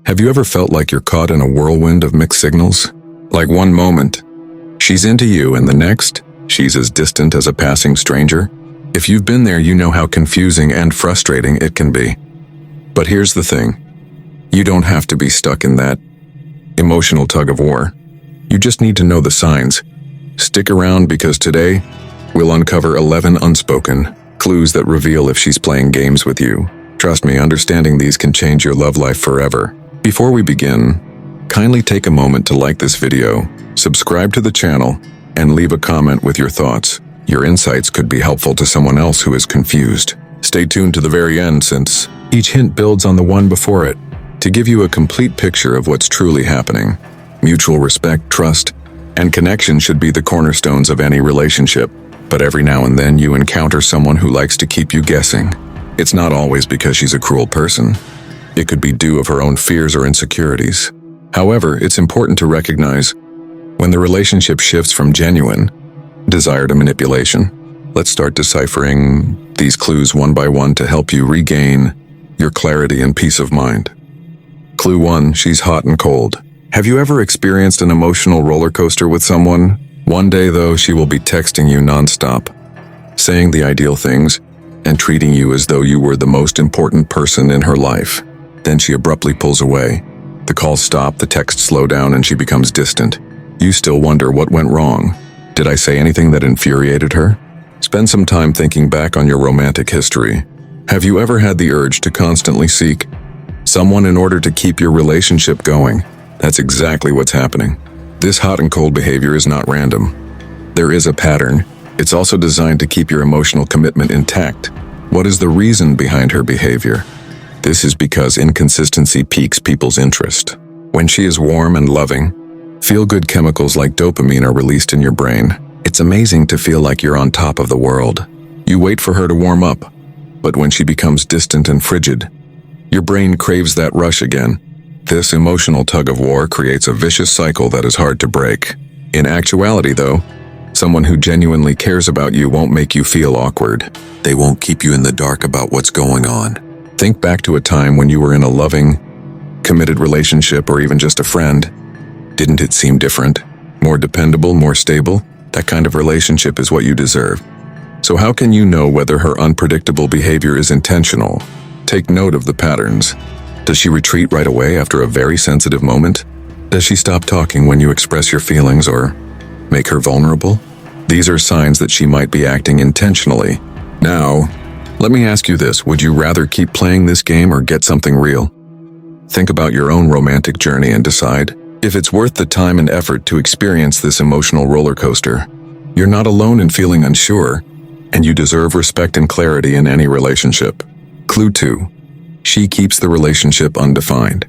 Have you ever felt like you're caught in a whirlwind of mixed signals? Like one moment, she's into you, and the next, she's as distant as a passing stranger? If you've been there, you know how confusing and frustrating it can be. But here's the thing. You don't have to be stuck in that emotional tug of war. You just need to know the signs. Stick around, because today, we'll uncover 11 unspoken clues that reveal if she's playing games with you. Trust me, understanding these can change your love life forever. Before we begin, kindly take a moment to like this video, subscribe to the channel, and leave a comment with your thoughts. Your insights could be helpful to someone else who is confused. Stay tuned to the very end, since each hint builds on the one before it, to give you a complete picture of what's truly happening. Mutual respect, trust, and connection should be the cornerstones of any relationship. But every now and then you encounter someone who likes to keep you guessing. It's not always because she's a cruel person. It could be due of her own fears or insecurities. However, it's important to recognize when the relationship shifts from genuine desire to manipulation. Let's start deciphering these clues one by one to help you regain your clarity and peace of mind. Clue 1, she's hot and cold. Have you ever experienced an emotional roller coaster with someone? One day, though, she will be texting you nonstop, saying the ideal things, and treating you as though you were the most important person in her life. Then she abruptly pulls away. The calls stop, the texts slow down, and she becomes distant. You still wonder what went wrong. Did I say anything that infuriated her? Spend some time thinking back on your romantic history. Have you ever had the urge to constantly seek someone in order to keep your relationship going? That's exactly what's happening. This hot and cold behavior is not random. There is a pattern. It's also designed to keep your emotional commitment intact. What is the reason behind her behavior? This is because inconsistency piques people's interest. When she is warm and loving, feel-good chemicals like dopamine are released in your brain. It's amazing to feel like you're on top of the world. You wait for her to warm up, but when she becomes distant and frigid, your brain craves that rush again. This emotional tug-of-war creates a vicious cycle that is hard to break. In actuality, though, someone who genuinely cares about you won't make you feel awkward. They won't keep you in the dark about what's going on. Think back to a time when you were in a loving, committed relationship, or even just a friend. Didn't it seem different? More dependable, more stable? That kind of relationship is what you deserve. So how can you know whether her unpredictable behavior is intentional? Take note of the patterns. Does she retreat right away after a very sensitive moment? Does she stop talking when you express your feelings or make her vulnerable? These are signs that she might be acting intentionally. Now, let me ask you this. Would you rather keep playing this game or get something real? Think about your own romantic journey and decide if it's worth the time and effort to experience this emotional roller coaster. You're not alone in feeling unsure, and you deserve respect and clarity in any relationship. Clue 2. She keeps the relationship undefined.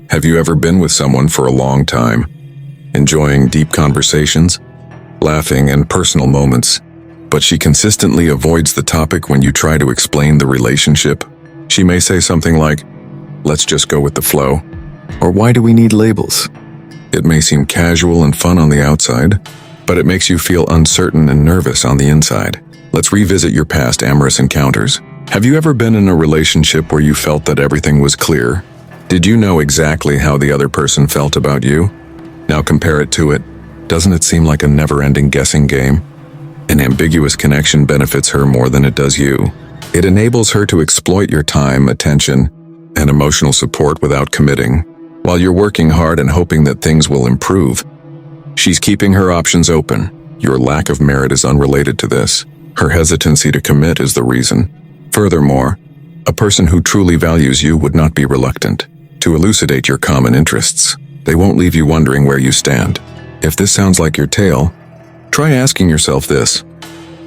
Have you ever been with someone for a long time, enjoying deep conversations, laughing, and personal moments, but she consistently avoids the topic when you try to explain the relationship? She may say something like, "Let's just go with the flow," or "Why do we need labels?" It may seem casual and fun on the outside, but it makes you feel uncertain and nervous on the inside. Let's revisit your past amorous encounters. Have you ever been in a relationship where you felt that everything was clear? Did you know exactly how the other person felt about you? Now compare it to it. Doesn't it seem like a never-ending guessing game? An ambiguous connection benefits her more than it does you. It enables her to exploit your time, attention, and emotional support without committing. While you're working hard and hoping that things will improve, she's keeping her options open. Your lack of merit is unrelated to this. Her hesitancy to commit is the reason. Furthermore, a person who truly values you would not be reluctant to elucidate your common interests. They won't leave you wondering where you stand. If this sounds like your tale, try asking yourself this.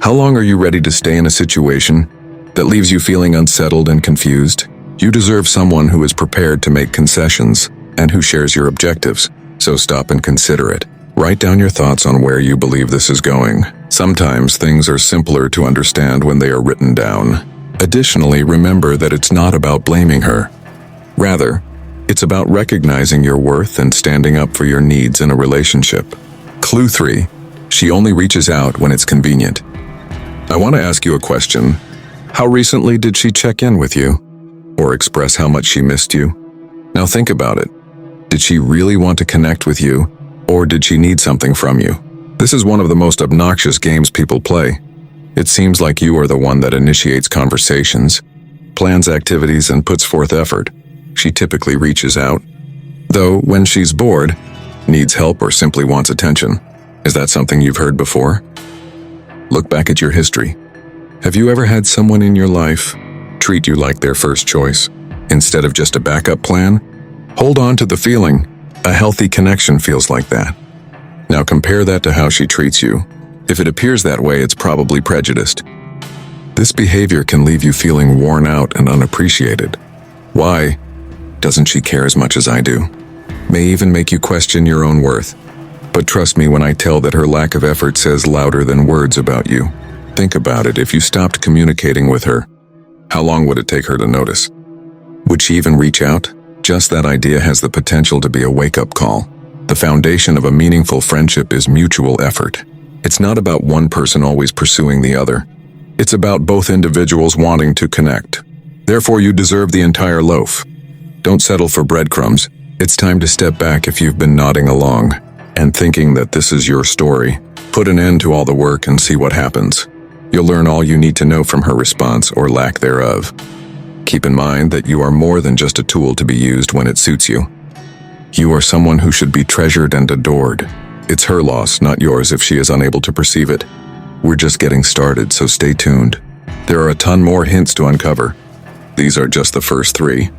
How long are you ready to stay in a situation that leaves you feeling unsettled and confused? You deserve someone who is prepared to make concessions and who shares your objectives. So stop and consider it. Write down your thoughts on where you believe this is going. Sometimes things are simpler to understand when they are written down. Additionally, remember that it's not about blaming her. Rather, it's about recognizing your worth and standing up for your needs in a relationship. Clue 3. She only reaches out when it's convenient. I want to ask you a question. How recently did she check in with you? Or express how much she missed you? Now think about it. Did she really want to connect with you, or did she need something from you? This is one of the most obnoxious games people play. It seems like you are the one that initiates conversations, plans activities, and puts forth effort. She typically reaches out, though when she's bored, needs help, or simply wants attention. Is that something you've heard before? Look back at your history. Have you ever had someone in your life treat you like their first choice, instead of just a backup plan? Hold on to the feeling. A healthy connection feels like that. Now compare that to how she treats you. If it appears that way, it's probably prejudiced. This behavior can leave you feeling worn out and unappreciated. Why? Doesn't she care as much as I do? May even make you question your own worth. But trust me when I tell that her lack of effort says louder than words about you. Think about it. If you stopped communicating with her, how long would it take her to notice? Would she even reach out? Just that idea has the potential to be a wake-up call. The foundation of a meaningful friendship is mutual effort. It's not about one person always pursuing the other. It's about both individuals wanting to connect. Therefore, you deserve the entire loaf. Don't settle for breadcrumbs. It's time to step back if you've been nodding along and thinking that this is your story. Put an end to all the work and see what happens. You'll learn all you need to know from her response or lack thereof. Keep in mind that you are more than just a tool to be used when it suits you. You are someone who should be treasured and adored. It's her loss, not yours, if she is unable to perceive it. We're just getting started, so stay tuned. There are a ton more hints to uncover. These are just the first 3.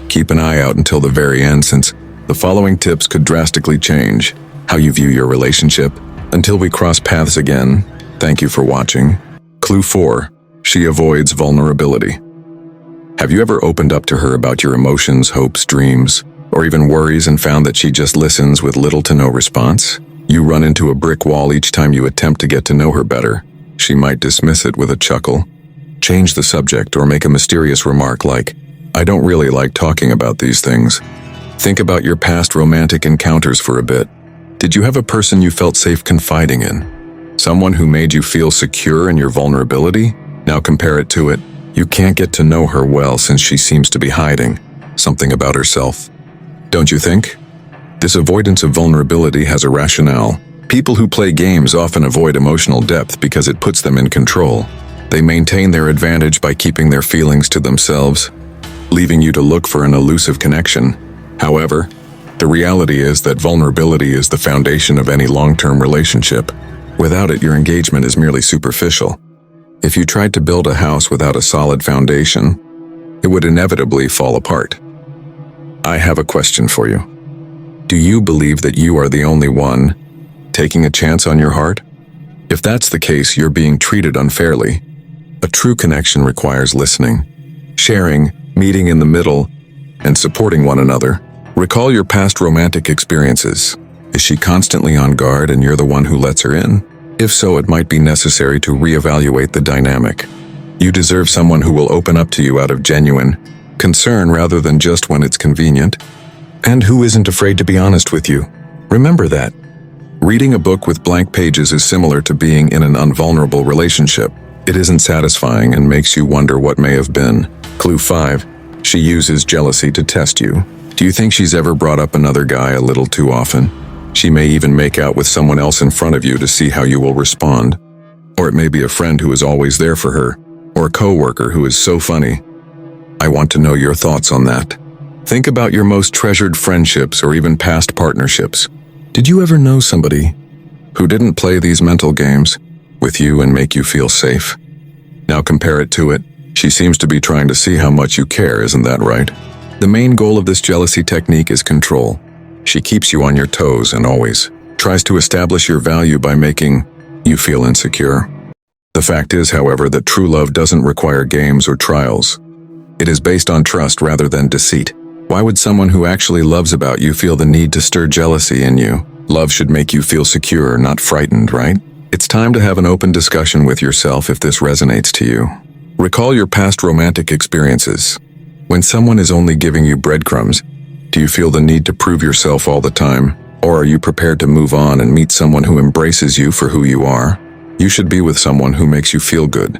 Keep an eye out until the very end, since the following tips could drastically change how you view your relationship. Until we cross paths again, thank you for watching. Clue 4. She avoids vulnerability. Have you ever opened up to her about your emotions, hopes, dreams, or even worries and found that she just listens with little to no response? You run into a brick wall each time you attempt to get to know her better. She might dismiss it with a chuckle, change the subject, or make a mysterious remark like, "I don't really like talking about these things." Think about your past romantic encounters for a bit. Did you have a person you felt safe confiding in? Someone who made you feel secure in your vulnerability? Now compare it to it. You can't get to know her well since she seems to be hiding something about herself. Don't you think? This avoidance of vulnerability has a rationale. People who play games often avoid emotional depth because it puts them in control. They maintain their advantage by keeping their feelings to themselves, leaving you to look for an elusive connection. However, the reality is that vulnerability is the foundation of any long-term relationship. Without it, your engagement is merely superficial. If you tried to build a house without a solid foundation, it would inevitably fall apart. I have a question for you. Do you believe that you are the only one taking a chance on your heart? If that's the case, you're being treated unfairly. A true connection requires listening, sharing, meeting in the middle, and supporting one another. Recall your past romantic experiences. Is she constantly on guard and you're the one who lets her in? If so, it might be necessary to reevaluate the dynamic. You deserve someone who will open up to you out of genuine concern rather than just when it's convenient, and who isn't afraid to be honest with you. Remember that. Reading a book with blank pages is similar to being in an unvulnerable relationship. It isn't satisfying and makes you wonder what may have been. Clue 5. She uses jealousy to test you. Do you think she's ever brought up another guy a little too often? She may even make out with someone else in front of you to see how you will respond. Or it may be a friend who is always there for her, or a coworker who is so funny. I want to know your thoughts on that. Think about your most treasured friendships or even past partnerships. Did you ever know somebody who didn't play these mental games with you and make you feel safe? Now compare it to it. She seems to be trying to see how much you care, isn't that right? The main goal of this jealousy technique is control. She keeps you on your toes and always tries to establish your value by making you feel insecure. The fact is, however, that true love doesn't require games or trials. It is based on trust rather than deceit. Why would someone who actually loves about you feel the need to stir jealousy in you? Love should make you feel secure, not frightened, right? It's time to have an open discussion with yourself if this resonates to you. Recall your past romantic experiences. When someone is only giving you breadcrumbs, do you feel the need to prove yourself all the time? Or are you prepared to move on and meet someone who embraces you for who you are? You should be with someone who makes you feel good,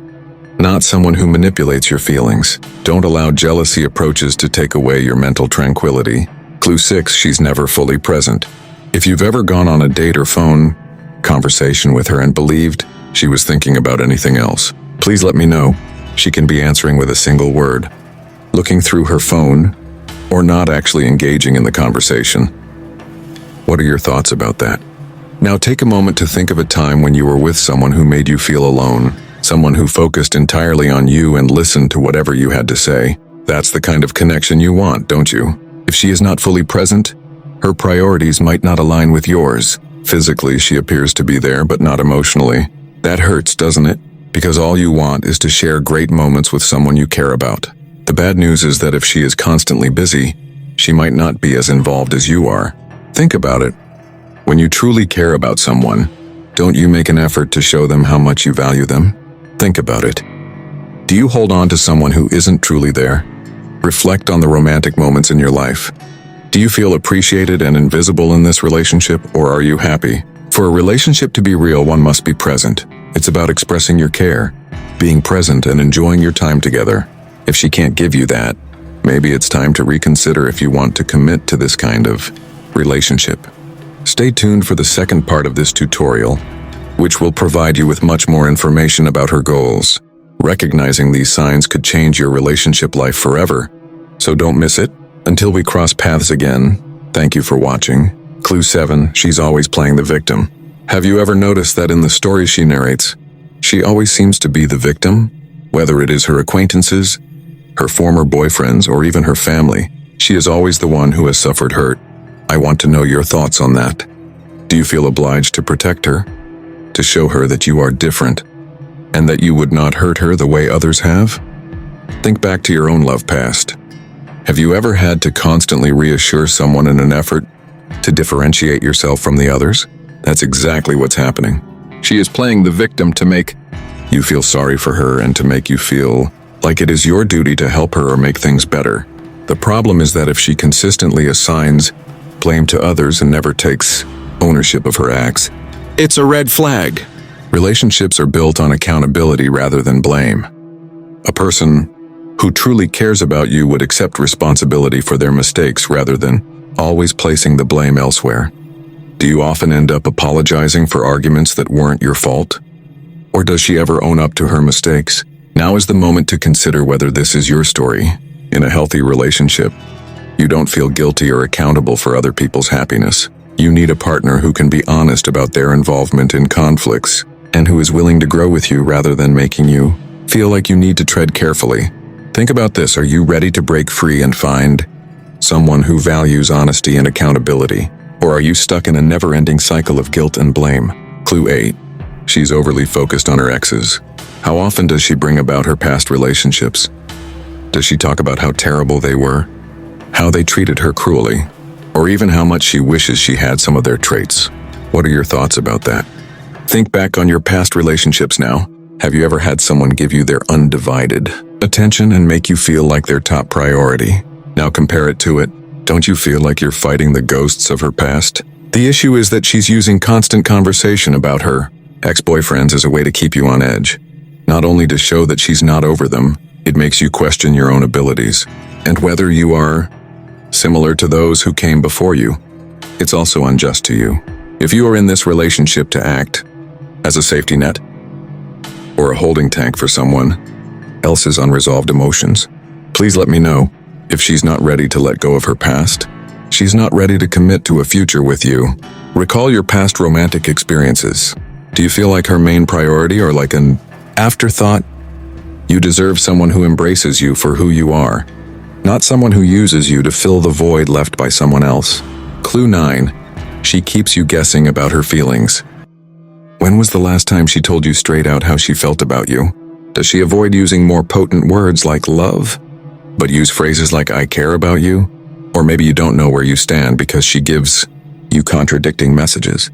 not someone who manipulates your feelings. Don't allow jealousy approaches to take away your mental tranquility. Clue 6, she's never fully present. If you've ever gone on a date or phone conversation with her and believed she was thinking about anything else, please let me know. She can be answering with a single word, looking through her phone, or not actually engaging in the conversation. What are your thoughts about that? Now take a moment to think of a time when you were with someone who made you feel alone, someone who focused entirely on you and listened to whatever you had to say. That's the kind of connection you want, don't you? If she is not fully present, her priorities might not align with yours. Physically, she appears to be there, but not emotionally. That hurts, doesn't it? Because all you want is to share great moments with someone you care about. The bad news is that if she is constantly busy, she might not be as involved as you are. Think about it. When you truly care about someone, don't you make an effort to show them how much you value them? Think about it. Do you hold on to someone who isn't truly there? Reflect on the romantic moments in your life. Do you feel appreciated and invisible in this relationship, or are you happy? For a relationship to be real, one must be present. It's about expressing your care, being present, and enjoying your time together. If she can't give you that, maybe it's time to reconsider if you want to commit to this kind of relationship. Stay tuned for the second part of this tutorial, which will provide you with much more information about her goals. Recognizing these signs could change your relationship life forever, so don't miss it. Until we cross paths again, thank you for watching. Clue 7, she's always playing the victim. Have you ever noticed that in the stories she narrates, she always seems to be the victim? Whether it is her acquaintances, her former boyfriends, or even her family, she is always the one who has suffered hurt. I want to know your thoughts on that. Do you feel obliged to protect her? To show her that you are different, and that you would not hurt her the way others have? Think back to your own love past. Have you ever had to constantly reassure someone in an effort to differentiate yourself from the others? That's exactly what's happening. She is playing the victim to make you feel sorry for her and to make you feel like it is your duty to help her or make things better. The problem is that if she consistently assigns blame to others and never takes ownership of her acts, it's a red flag. Relationships are built on accountability rather than blame. A person who truly cares about you would accept responsibility for their mistakes rather than always placing the blame elsewhere. Do you often end up apologizing for arguments that weren't your fault? Or does she ever own up to her mistakes? Now is the moment to consider whether this is your story. In a healthy relationship, you don't feel guilty or accountable for other people's happiness. You need a partner who can be honest about their involvement in conflicts and who is willing to grow with you rather than making you feel like you need to tread carefully. Think about this. Are you ready to break free and find someone who values honesty and accountability? Or are you stuck in a never-ending cycle of guilt and blame? Clue 8. She's overly focused on her exes. How often does she bring about her past relationships? Does she talk about how terrible they were, how they treated her cruelly, or even how much she wishes she had some of their traits? What are your thoughts about that? Think back on your past relationships now. Have you ever had someone give you their undivided attention and make you feel like their top priority? Now compare it to it. Don't you feel like you're fighting the ghosts of her past? The issue is that she's using constant conversation about her ex-boyfriends as a way to keep you on edge. Not only to show that she's not over them, it makes you question your own abilities and whether you are similar to those who came before you. It's also unjust to you. If you are in this relationship to act as a safety net or a holding tank for someone else's unresolved emotions, please let me know. If she's not ready to let go of her past, she's not ready to commit to a future with you. Recall your past romantic experiences. Do you feel like her main priority or like an afterthought? You deserve someone who embraces you for who you are, not someone who uses you to fill the void left by someone else. Clue 9. She keeps you guessing about her feelings. When was the last time she told you straight out how she felt about you? Does she avoid using more potent words like love, but use phrases like I care about you? Or maybe you don't know where you stand because she gives you contradicting messages.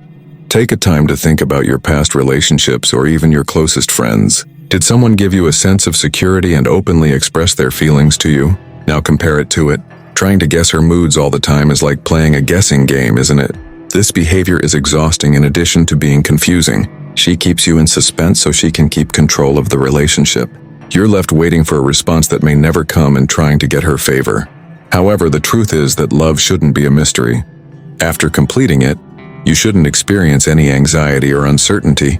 Take a time to think about your past relationships or even your closest friends. Did someone give you a sense of security and openly express their feelings to you? Now compare it to it. Trying to guess her moods all the time is like playing a guessing game, isn't it? This behavior is exhausting in addition to being confusing. She keeps you in suspense so she can keep control of the relationship. You're left waiting for a response that may never come and trying to get her favor. However, the truth is that love shouldn't be a mystery. After completing it, you shouldn't experience any anxiety or uncertainty.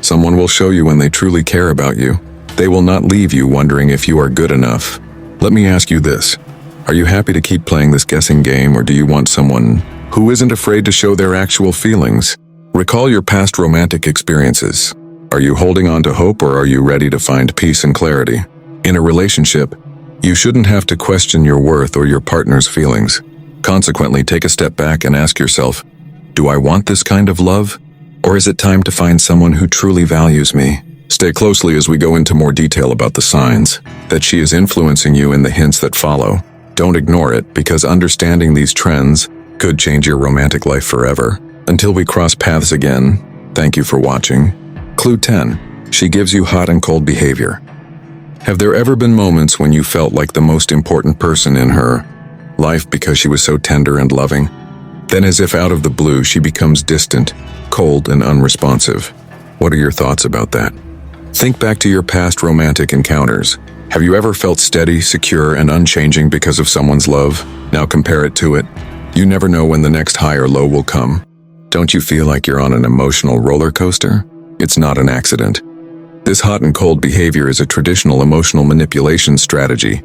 Someone will show you when they truly care about you. They will not leave you wondering if you are good enough. Let me ask you this. Are you happy to keep playing this guessing game, or do you want someone who isn't afraid to show their actual feelings? Recall your past romantic experiences. Are you holding on to hope, or are you ready to find peace and clarity? In a relationship, you shouldn't have to question your worth or your partner's feelings. Consequently, take a step back and ask yourself, do I want this kind of love? Or is it time to find someone who truly values me? Stay closely as we go into more detail about the signs that she is influencing you and the hints that follow. Don't ignore it, because understanding these trends could change your romantic life forever. Until we cross paths again, thank you for watching. Clue 10. She gives you hot and cold behavior. Have there ever been moments when you felt like the most important person in her life because she was so tender and loving? Then, as if out of the blue, she becomes distant, cold, and unresponsive. What are your thoughts about that? Think back to your past romantic encounters. Have you ever felt steady, secure, and unchanging because of someone's love? Now compare it to it. You never know when the next high or low will come. Don't you feel like you're on an emotional roller coaster? It's not an accident. This hot and cold behavior is a traditional emotional manipulation strategy.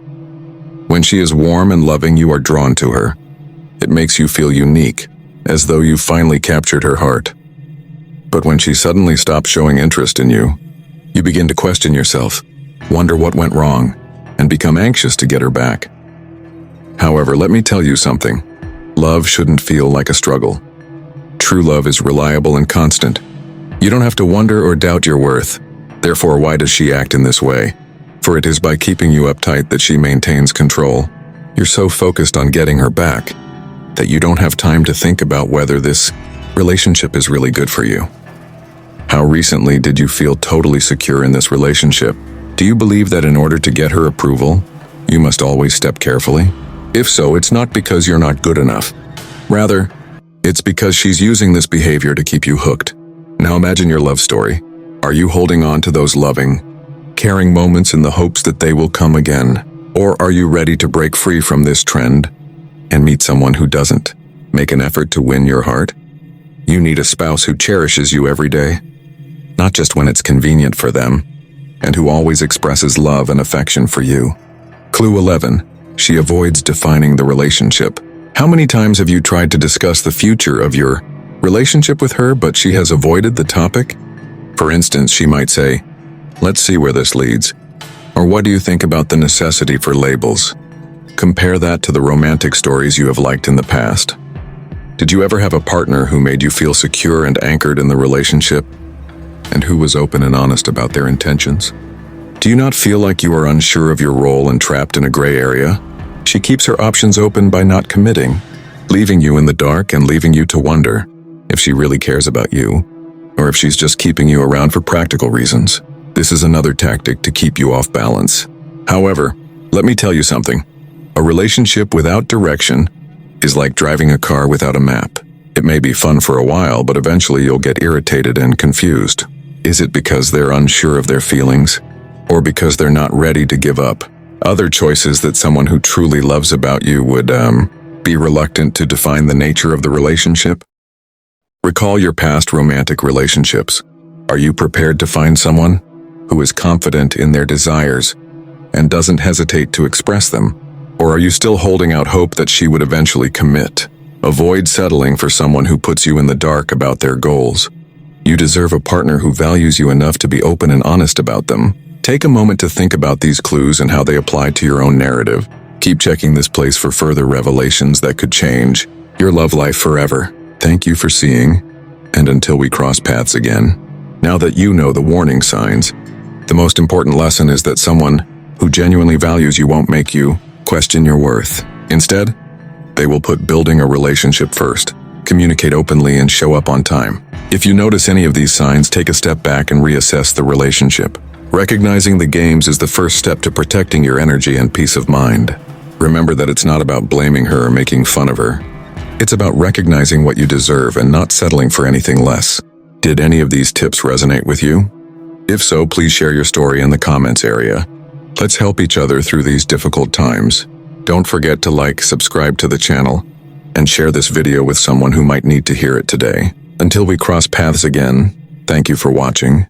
When she is warm and loving, you are drawn to her. It makes you feel unique, as though you've finally captured her heart. But when she suddenly stops showing interest in you, you begin to question yourself, wonder what went wrong, and become anxious to get her back. However, let me tell you something. Love shouldn't feel like a struggle. True love is reliable and constant. You don't have to wonder or doubt your worth. Therefore, why does she act in this way? For it is by keeping you uptight that she maintains control. You're so focused on getting her back that you don't have time to think about whether this relationship is really good for you. How recently did you feel totally secure in this relationship? Do you believe that in order to get her approval, you must always step carefully? If so, it's not because you're not good enough. Rather, it's because she's using this behavior to keep you hooked. Now imagine your love story. Are you holding on to those loving, caring moments in the hopes that they will come again? Or are you ready to break free from this trend and meet someone who doesn't? Make an effort to win your heart? You need a spouse who cherishes you every day, not just when it's convenient for them, and who always expresses love and affection for you. Clue 11. She avoids defining the relationship. How many times have you tried to discuss the future of your relationship with her, but she has avoided the topic? For instance, she might say, "Let's see where this leads." Or, "What do you think about the necessity for labels?" Compare that to the romantic stories you have liked in the past. Did you ever have a partner who made you feel secure and anchored in the relationship, and who was open and honest about their intentions? Do you not feel like you are unsure of your role and trapped in a gray area? She keeps her options open by not committing, leaving you in the dark and leaving you to wonder if she really cares about you, or if she's just keeping you around for practical reasons. This is another tactic to keep you off balance. However, let me tell you something. A relationship without direction is like driving a car without a map. It may be fun for a while, but eventually you'll get irritated and confused. Is it because they're unsure of their feelings, or because they're not ready to give up other choices that someone who truly loves about you would be reluctant to define the nature of the relationship? Recall your past romantic relationships. Are you prepared to find someone who is confident in their desires and doesn't hesitate to express them? Or are you still holding out hope that she would eventually commit? Avoid settling for someone who puts you in the dark about their goals. You deserve a partner who values you enough to be open and honest about them. Take a moment to think about these clues and how they apply to your own narrative. Keep checking this place for further revelations that could change your love life forever. Thank you for seeing, and until we cross paths again. Now that you know the warning signs, the most important lesson is that someone who genuinely values you won't make you question your worth. Instead, they will put building a relationship first, communicate openly, and show up on time. If you notice any of these signs, take a step back and reassess the relationship. Recognizing the games is the first step to protecting your energy and peace of mind. Remember that it's not about blaming her or making fun of her. It's about recognizing what you deserve and not settling for anything less. Did any of these tips resonate with you? If so, please share your story in the comments area. Let's help each other through these difficult times. Don't forget to like, subscribe to the channel, and share this video with someone who might need to hear it today. Until we cross paths again, thank you for watching.